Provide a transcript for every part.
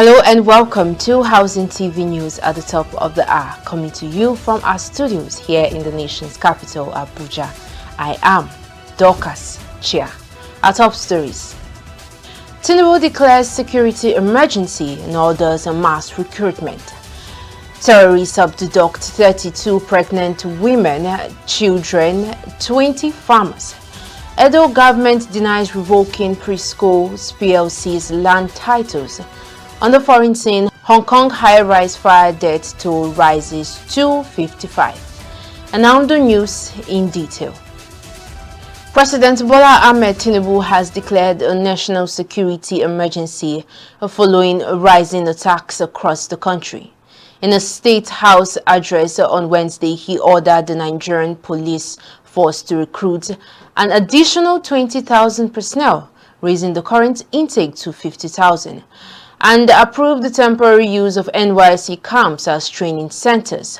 Hello and welcome to Housing TV News at the top of the hour, coming to you from our studios here in the nation's capital, Abuja. I am Dorcas Chia. Our top stories. Tinubu declares security emergency and orders a mass recruitment. Terrorists abduct 32 pregnant women, children, 20 farmers. Edo government denies revoking preschools PLC's land titles. On the foreign scene, Hong Kong high-rise fire death toll rises to 55. And now the news in detail. President Bola Ahmed Tinubu has declared a national security emergency following rising attacks across the country. In a State House address on Wednesday, he ordered the Nigerian police force to recruit an additional 20,000 personnel, raising the current intake to 50,000. And approved the temporary use of NYSC camps as training centers.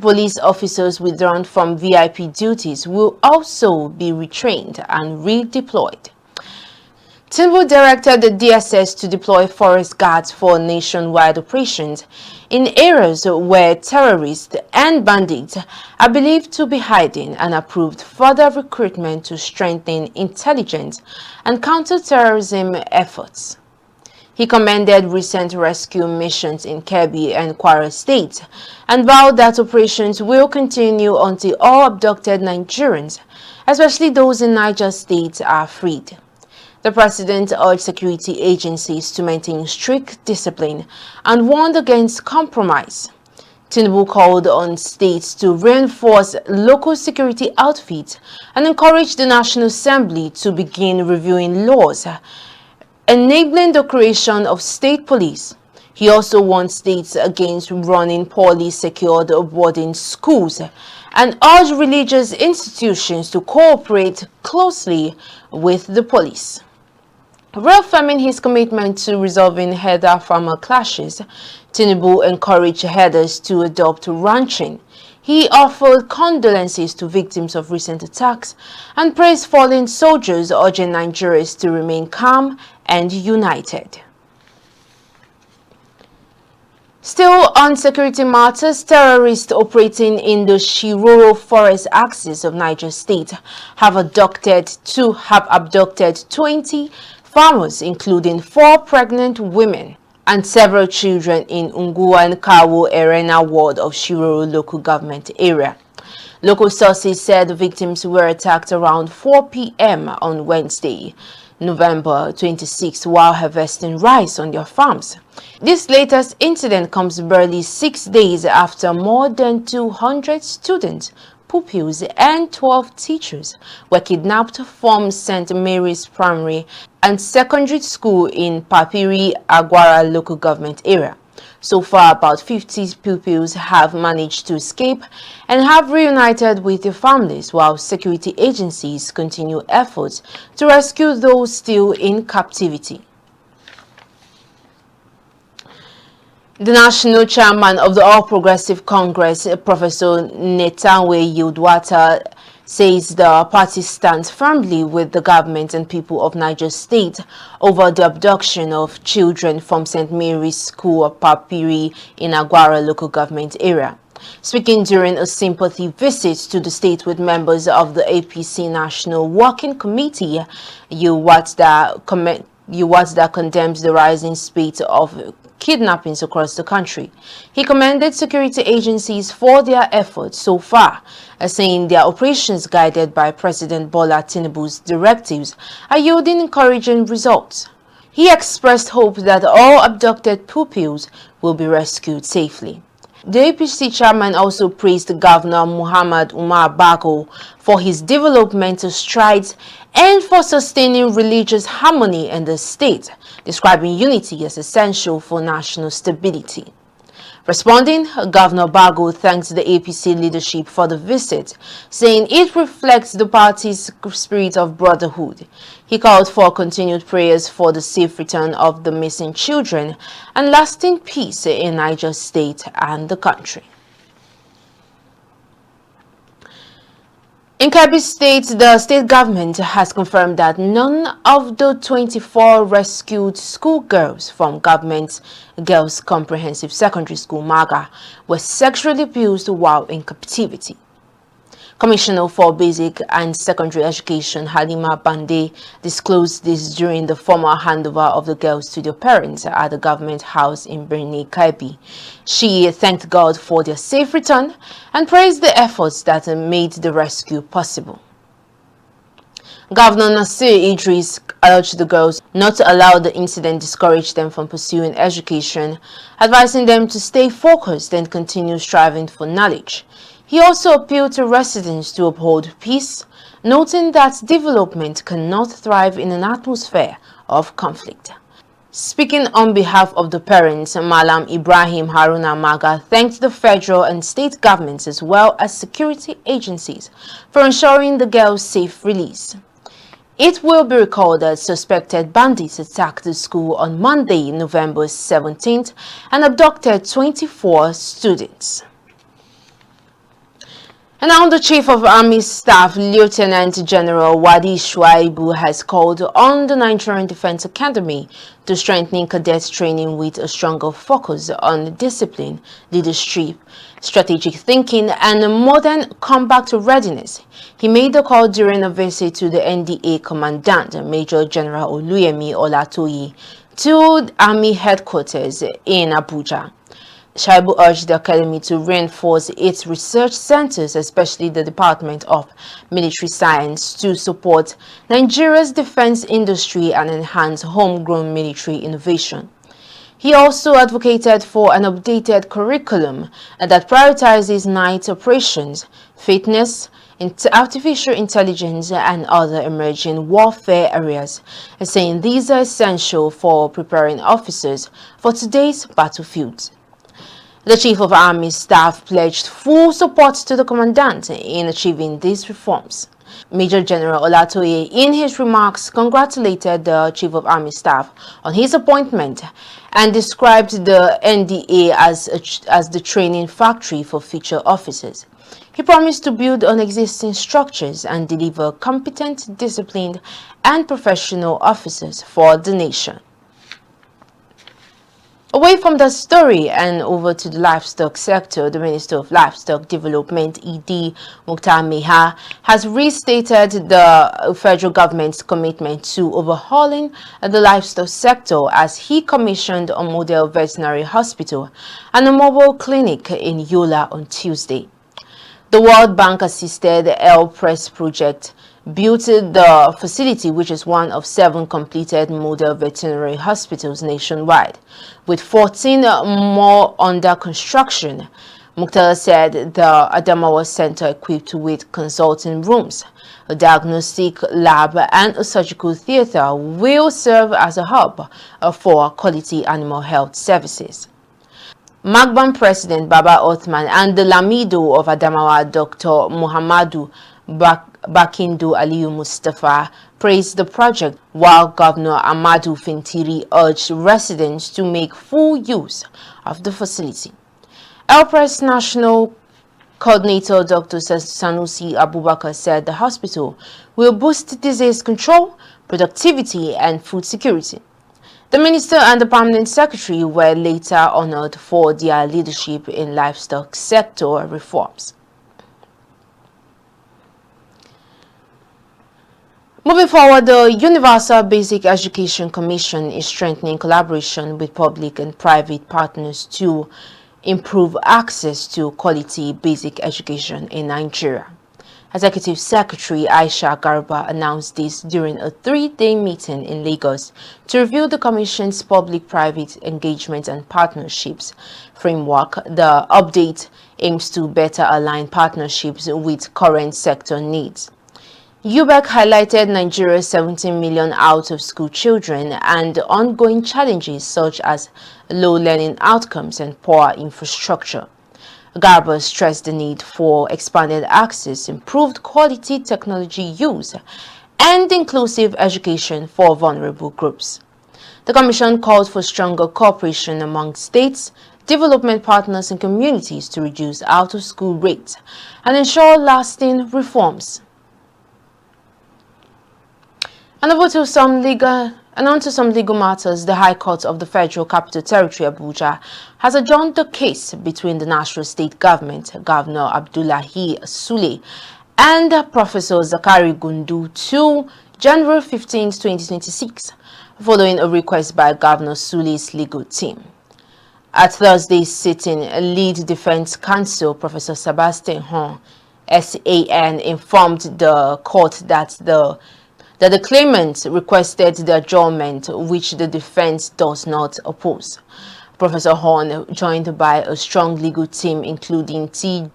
Police officers withdrawn from VIP duties will also be retrained and redeployed. Tinubu directed the DSS to deploy forest guards for nationwide operations in areas where terrorists and bandits are believed to be hiding, and approved further recruitment to strengthen intelligence and counter-terrorism efforts. He commended recent rescue missions in Kebbi and Kwara states and vowed that operations will continue until all abducted Nigerians, especially those in Niger State, are freed. The president urged security agencies to maintain strict discipline and warned against compromise. Tinubu called on states to reinforce local security outfits and encouraged the National Assembly to begin reviewing laws enabling the creation of state police. He also warned states against running poorly secured boarding schools and urged religious institutions to cooperate closely with the police. Reaffirming his commitment to resolving herder-farmer clashes, Tinubu encouraged herders to adopt ranching. He offered condolences to victims of recent attacks and praised fallen soldiers, urging Nigerians to remain calm and united. Still on security matters, terrorists operating in the Shiroro Forest axis of Niger State have abducted 20 farmers, including 4 pregnant women and several children in Unguwa and Kawo Erena ward of Shiroro local government area. Local sources said the victims were attacked around 4 p.m. on Wednesday, November 26, while harvesting rice on their farms. This latest incident comes barely 6 days after more than 200 students, pupils, and 12 teachers were kidnapped from St. Mary's Primary and Secondary School in Papiri, Agwara local government area. So far, about 50 pupils have managed to escape and have reunited with their families, while security agencies continue efforts to rescue those still in captivity. The national chairman of the All Progressive Congress, Professor Netanwe Yildwata, says the party stands firmly with the government and people of Niger State over the abduction of children from St. Mary's School of Papiri in Agwara local government area. Speaking during a sympathy visit to the state with members of the APC National Working Committee, Yildwata condemns the rising spate of kidnappings across the country. He commended security agencies for their efforts so far, saying their operations guided by President Bola Tinubu's directives are yielding encouraging results. He expressed hope that all abducted pupils will be rescued safely. The APC chairman also praised Governor Muhammad Umar Bago for his developmental strides and for sustaining religious harmony in the state, describing unity as essential for national stability. Responding, Governor Bago thanked the APC leadership for the visit, saying it reflects the party's spirit of brotherhood. He called for continued prayers for the safe return of the missing children and lasting peace in Niger State and the country. In Kebbi State, the state government has confirmed that none of the 24 rescued schoolgirls from Government Girls Comprehensive Secondary School Maga were sexually abused while in captivity. Commissioner for Basic and Secondary Education Halima Bande disclosed this during the formal handover of the girls to their parents at the government house in Birni Kebbi. She thanked God for their safe return and praised the efforts that made the rescue possible. Governor Nasir Idris urged the girls not to allow the incident discourage them from pursuing education, advising them to stay focused and continue striving for knowledge. He also appealed to residents to uphold peace, noting that development cannot thrive in an atmosphere of conflict. Speaking on behalf of the parents, Malam Ibrahim Haruna Maga thanked the federal and state governments as well as security agencies for ensuring the girls' safe release. It will be recalled that suspected bandits attacked the school on Monday, November 17th and abducted 24 students. And now the Chief of Army Staff, Lieutenant General Wadi Shuaibu, has called on the Nigerian Defense Academy to strengthen cadet training with a stronger focus on discipline, leadership, strategic thinking, and modern combat readiness. He made the call during a visit to the NDA Commandant, Major General Oluyemi Olatoye, to Army headquarters in Abuja. Shaibu urged the Academy to reinforce its research centers, especially the Department of Military Science, to support Nigeria's defense industry and enhance homegrown military innovation. He also advocated for an updated curriculum that prioritizes night operations, fitness, artificial intelligence, and other emerging warfare areas, saying these are essential for preparing officers for today's battlefields. The Chief of Army Staff pledged full support to the Commandant in achieving these reforms. Major General Olatoye, in his remarks, congratulated the Chief of Army Staff on his appointment and described the NDA as the training factory for future officers. He promised to build on existing structures and deliver competent, disciplined, and professional officers for the nation. Away from the story and over to the livestock sector, the Minister of Livestock Development, ED Mukhtar Meha, has restated the federal government's commitment to overhauling the livestock sector as he commissioned a model veterinary hospital and a mobile clinic in Yola on Tuesday. The World Bank-assisted El-Press project built the facility, which is one of 7 completed model veterinary hospitals nationwide, with 14 more under construction. Mukhtar said the Adamawa Center, equipped with consulting rooms, a diagnostic lab, and a surgical theater, will serve as a hub for quality animal health services. Magban President Baba Othman and the Lamido of Adamawa, Dr. Muhammadu Bakindu Aliyu Mustafa, praised the project, while Governor Amadu Fintiri urged residents to make full use of the facility. El-Press National Coordinator Dr. Sanusi Abubakar said the hospital will boost disease control, productivity, and food security. The Minister and the Permanent Secretary were later honored for their leadership in livestock sector reforms. Moving forward, the Universal Basic Education Commission is strengthening collaboration with public and private partners to improve access to quality basic education in Nigeria. Executive Secretary Aisha Garba announced this during a 3-day meeting in Lagos to review the Commission's public-private engagement and partnerships framework. The update aims to better align partnerships with current sector needs. UBEC highlighted Nigeria's 17 million out-of-school children and ongoing challenges such as low learning outcomes and poor infrastructure. Garba stressed the need for expanded access, improved quality technology use, and inclusive education for vulnerable groups. The Commission called for stronger cooperation among states, development partners, and communities to reduce out-of-school rates and ensure lasting reforms. And on to some legal matters, the High Court of the Federal Capital Territory, Abuja, has adjourned the case between the National State Government, Governor Abdullahi Sule, and Professor Zakari Gundu to January 15, 2026, following a request by Governor Sule's legal team. At Thursday's sitting, lead defense counsel Professor Sebastian Hon, SAN, informed the court that the claimant requested the adjournment, which the defense does not oppose. Professor Horn, joined by a strong legal team including TJ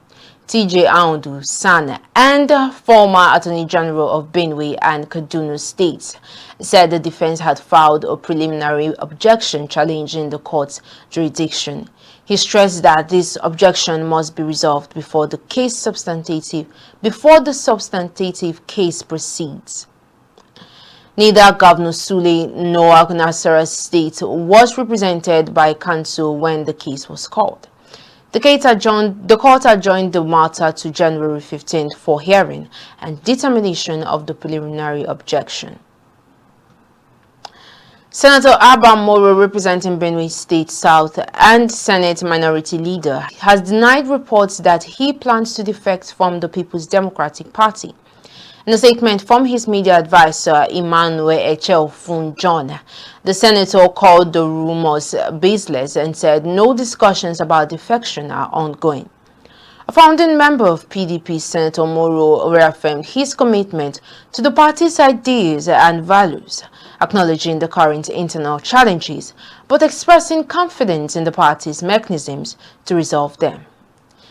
Aundu San and former Attorney General of Benue and Kaduna States, said the defense had filed a preliminary objection challenging the court's jurisdiction. He stressed that this objection must be resolved before the substantive case proceeds. Neither Governor Sule nor Nasarawa State was represented by counsel when the case was called. The court adjourned the matter to January 15th for hearing and determination of the preliminary objection. Senator Abba Moro, representing Benue State South and Senate Minority Leader, has denied reports that he plans to defect from the People's Democratic Party. In a statement from his media advisor, Emmanuel Echel John, the senator called the rumors baseless and said no discussions about defection are ongoing. A founding member of PDP, Senator Moro, reaffirmed his commitment to the party's ideas and values, acknowledging the current internal challenges, but expressing confidence in the party's mechanisms to resolve them.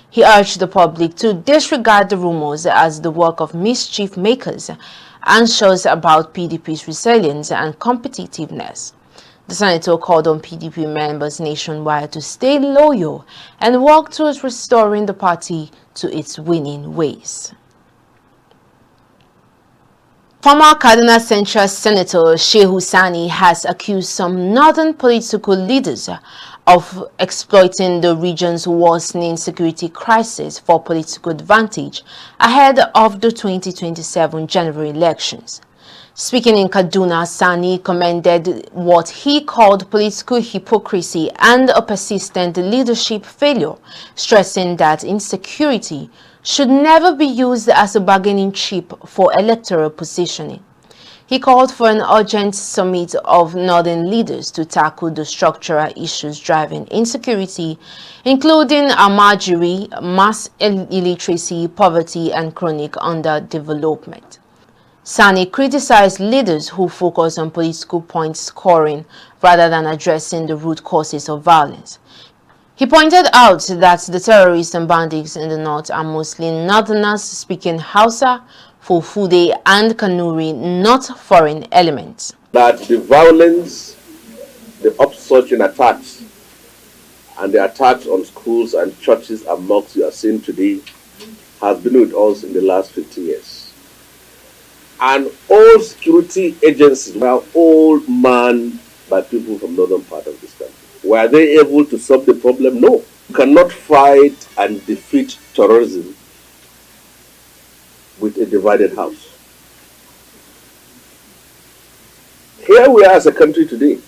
He urged the public to disregard the rumors as the work of mischief makers, anxious about PDP's resilience and competitiveness. The senator called on PDP members nationwide to stay loyal and work towards restoring the party to its winning ways. Former Kaduna Central Senator Shehu Sani has accused some northern political leaders of exploiting the region's worsening security crisis for political advantage ahead of the 2027 general elections. Speaking in Kaduna, Sani commended what he called political hypocrisy and a persistent leadership failure, stressing that insecurity should never be used as a bargaining chip for electoral positioning. He called for an urgent summit of northern leaders to tackle the structural issues driving insecurity, including almajiri, mass illiteracy, poverty, and chronic underdevelopment. Sani criticized leaders who focus on political point scoring rather than addressing the root causes of violence. He pointed out that the terrorists and bandits in the north are mostly northerners speaking Hausa, Fulfulde, and Kanuri, not foreign elements. That the violence, the upsurge in attacks, and the attacks on schools and churches and mosques you are seeing today has been with us in the last 50 years. And all security agencies were all manned by people from northern part of this country. Were they able to solve the problem? No. You cannot fight and defeat terrorism with a divided house. Here we are as a country today,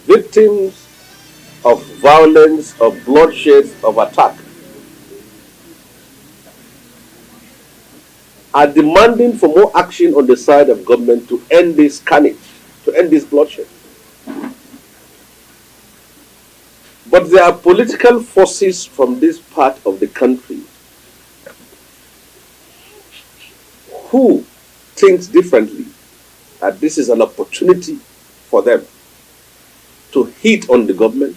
victims of violence, of bloodshed, of attack, are demanding for more action on the side of government to end this carnage, to end this bloodshed. But there are political forces from this part of the country who thinks differently, that this is an opportunity for them to hit on the government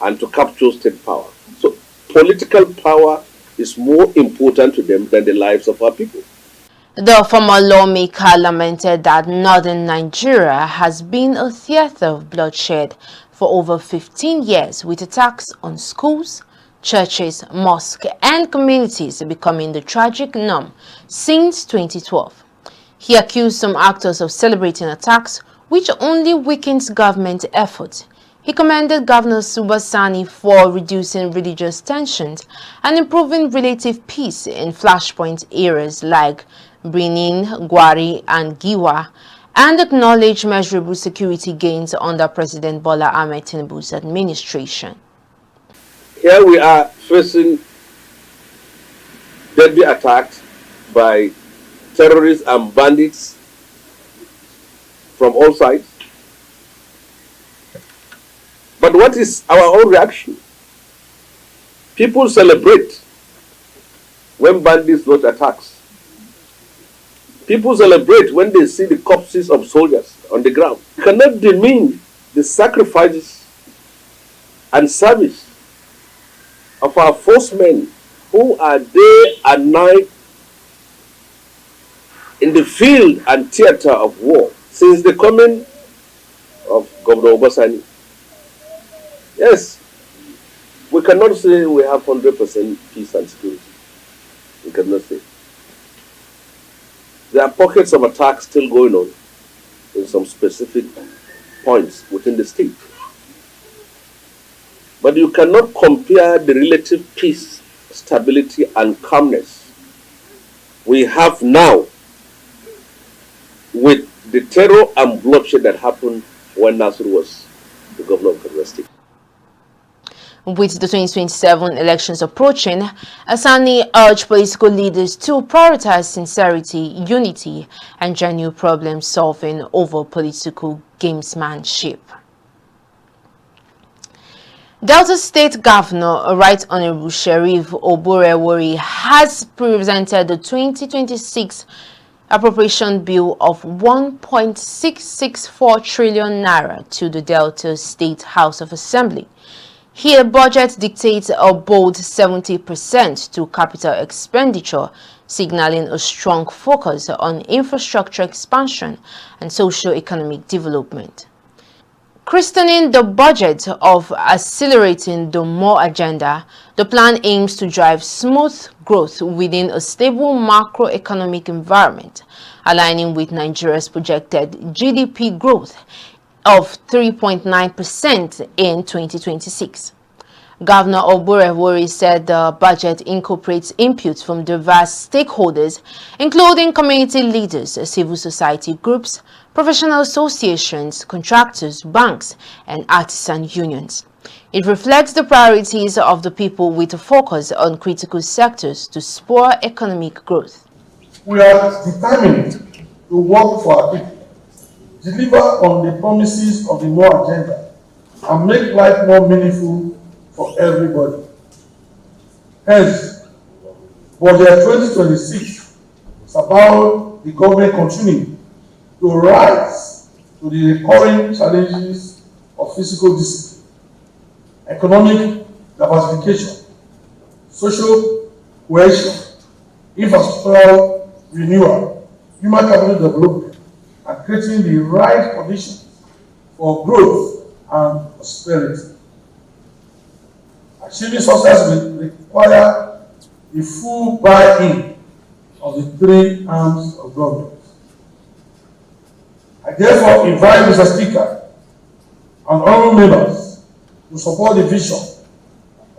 and to capture state power. So political power is more important to them than the lives of our people. The former lawmaker lamented that northern Nigeria has been a theater of bloodshed for over 15 years, with attacks on schools, churches, mosques, and communities becoming the tragic norm since 2012. He accused some actors of celebrating attacks, which only weakens government efforts. He commended Governor Suba Sani for reducing religious tensions and improving relative peace in flashpoint areas like Benin, Gwari, and Giwa, and acknowledged measurable security gains under President Bola Ahmed Tinubu's administration. Here we are facing deadly attacks by terrorists and bandits from all sides. But what is our own reaction? People celebrate when bandits launch attacks. People celebrate when they see the corpses of soldiers on the ground. You cannot demean the sacrifices and service of our forcemen who are day and night in the field and theater of war since the coming of Governor Obasani. Yes, we cannot say we have 100% peace and security. We cannot say. There are pockets of attacks still going on in some specific points within the state. But you cannot compare the relative peace, stability, and calmness we have now with the terror and bloodshed that happened when Nasir was the governor of Kaduna State. With the 2027 elections approaching, Asani urged political leaders to prioritize sincerity, unity, and genuine problem solving over political gamesmanship. Delta State Governor Right Honorable Sheriff Oborevwori has presented the 2026 appropriation bill of 1.664 trillion naira to the Delta State House of Assembly. Here, budget dictates a bold 70% to capital expenditure, signaling a strong focus on infrastructure expansion and socio-economic development. Christening the budget of accelerating the More agenda, the plan aims to drive smooth growth within a stable macroeconomic environment, aligning with Nigeria's projected GDP growth of 3.9% in 2026. Governor Oborevwori said the budget incorporates inputs from diverse stakeholders, including community leaders, civil society groups, professional associations, contractors, banks, and artisan unions. It reflects the priorities of the people with a focus on critical sectors to spur economic growth. We are determined to work for our people, deliver on the promises of the More agenda, and make life more meaningful for everybody. Hence, Budget 2026 is about the government continuing to rise to the recurring challenges of physical discipline, economic diversification, social cohesion, infrastructural renewal, human capital development, and creating the right conditions for growth and prosperity. Achieving success will require the full buy-in of the three arms of government. I therefore invite Mr. Speaker and honorable members to support the vision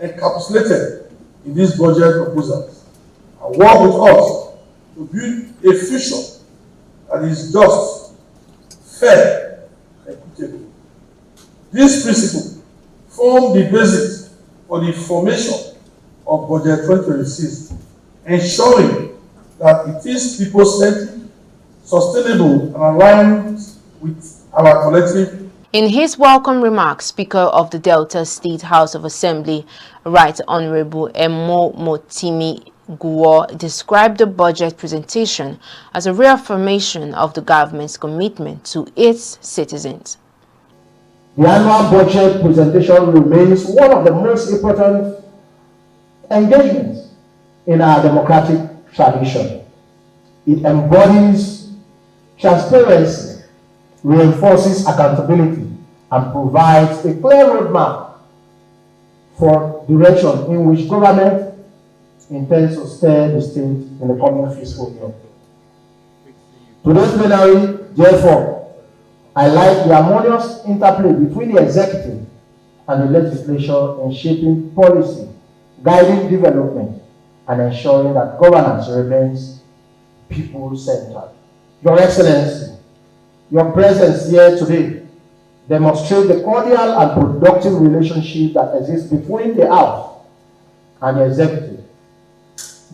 encapsulated in these budget proposals and work with us to build a future that is just, fair, and equitable. These principles form the basis for the formation of Budget 2026, ensuring that it is people-centered, sustainable, and aligned with our collective. In his welcome remarks, Speaker of the Delta State House of Assembly, Right Honorable Emo Motimi Guo, described the budget presentation as a reaffirmation of the government's commitment to its citizens. The annual budget presentation remains one of the most important engagements in our democratic tradition. It embodies transparency, reinforces accountability, and provides a clear roadmap for direction in which government intends to steer the state in the coming fiscal year. Today's plenary, therefore, highlight the harmonious interplay between the executive and the legislature in shaping policy, guiding development, and ensuring that governance remains people-centered. Your Excellency, your presence here today demonstrates the cordial and productive relationship that exists between the House and the Executive.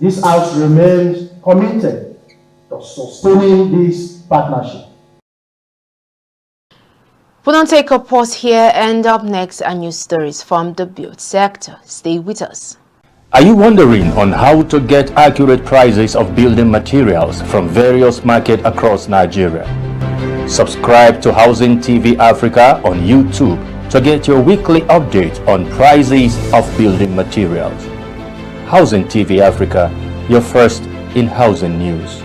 This House remains committed to sustaining this partnership. We'll now take a pause here, and up next are news stories from the build sector. Stay with us. Are you wondering on how to get accurate prices of building materials from various markets across Nigeria? Subscribe to Housing TV Africa on YouTube to get your weekly update on prices of building materials. Housing TV Africa, your first in housing news.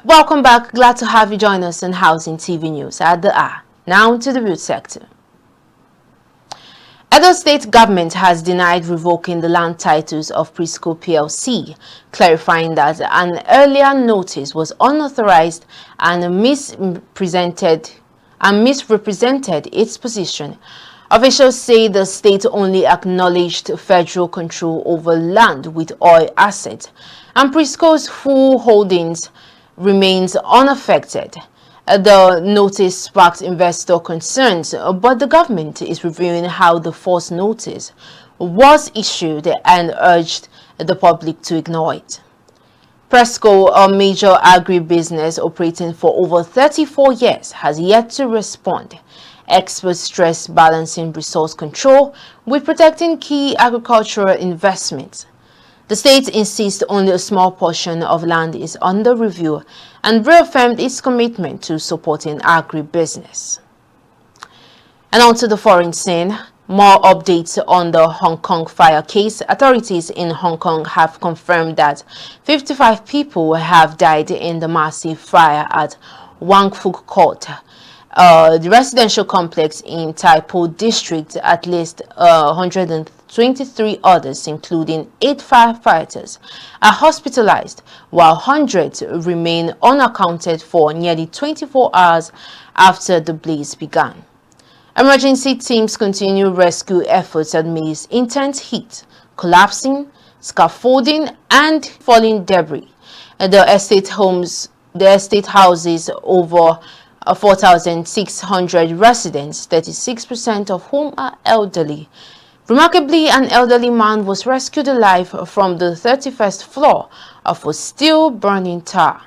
Welcome back. Glad to have you join us on Housing TV News at the hour. Now to the build sector. Edo State government has denied revoking the land titles of Prisco PLC, clarifying that an earlier notice was unauthorized and misrepresented its position. Officials say the state only acknowledged federal control over land with oil assets, and Prisco's full holdings remains unaffected. The notice sparked investor concerns, but the government is reviewing how the false notice was issued and urged the public to ignore it. Prisco, a major agribusiness operating for over 34 years, has yet to respond. Experts stress balancing resource control with protecting key agricultural investments. The state insists only a small portion of land is under review and reaffirmed its commitment to supporting agribusiness. And on to the foreign scene. More updates on the Hong Kong fire case. Authorities in Hong Kong have confirmed that 55 people have died in the massive fire at Wang Fuk Court, the residential complex in Tai Po district. At least 123 others, including 8 firefighters, are hospitalized, while hundreds remain unaccounted for nearly 24 hours after the blaze began. Emergency teams continue rescue efforts amidst intense heat, collapsing, scaffolding, and falling debris. The estate houses over 4,600 residents, 36% of whom are elderly. Remarkably, an elderly man was rescued alive from the 31st floor of a still burning tower.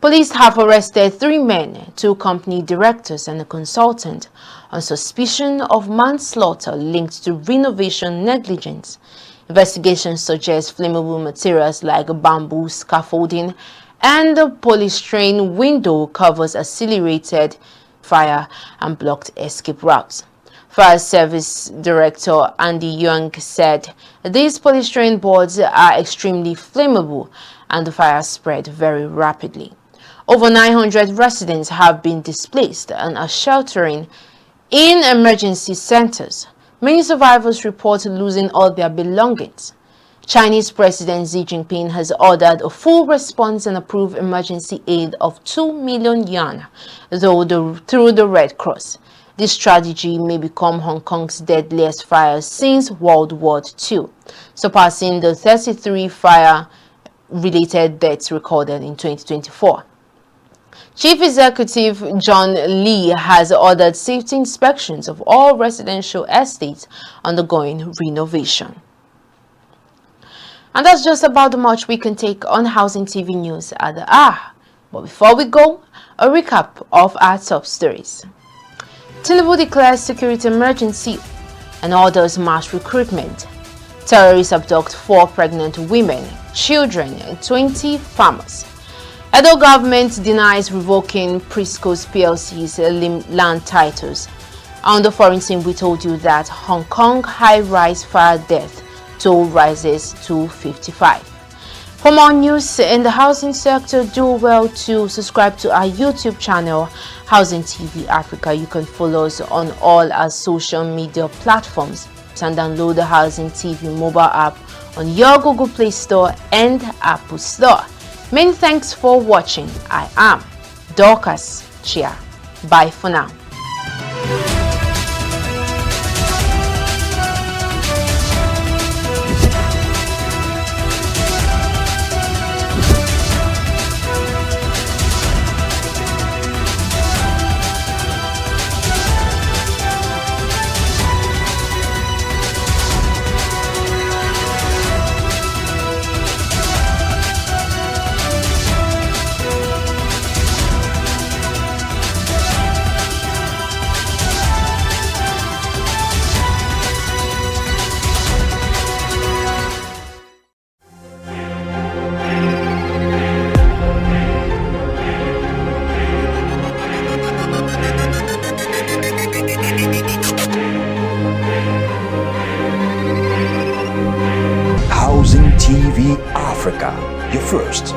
Police have arrested 3 men, 2 company directors and a consultant, on suspicion of manslaughter linked to renovation negligence. Investigations suggest flammable materials like bamboo scaffolding and the polystyrene window covers accelerated fire and blocked escape routes. Fire Service Director Andy Young said these polystyrene boards are extremely flammable and the fire spread very rapidly. Over 900 residents have been displaced and are sheltering in emergency centers. Many survivors report losing all their belongings. Chinese President Xi Jinping has ordered a full response and approved emergency aid of 2 million yuan through the Red Cross. This strategy may become Hong Kong's deadliest fire since World War II, surpassing the 33 fire-related deaths recorded in 2024. Chief Executive John Lee has ordered safety inspections of all residential estates undergoing renovation. And that's just about the much we can take on Housing TV News at the hour. But before we go, a recap of our top stories. Tinubu declares security emergency and orders mass recruitment. Terrorists abduct 4 pregnant women, children, and 20 farmers. Edo government denies revoking Prisco's PLC's land titles. On the foreign scene, we told you that Hong Kong high-rise fire death toll rises to 55. For more news in the housing sector, do well to subscribe to our YouTube channel, Housing TV Africa. You can follow us on all our social media platforms and download the Housing TV mobile app on your Google Play Store and Apple Store. Many thanks for watching. I am Dorcas Chia. Bye for now. TV Africa, your first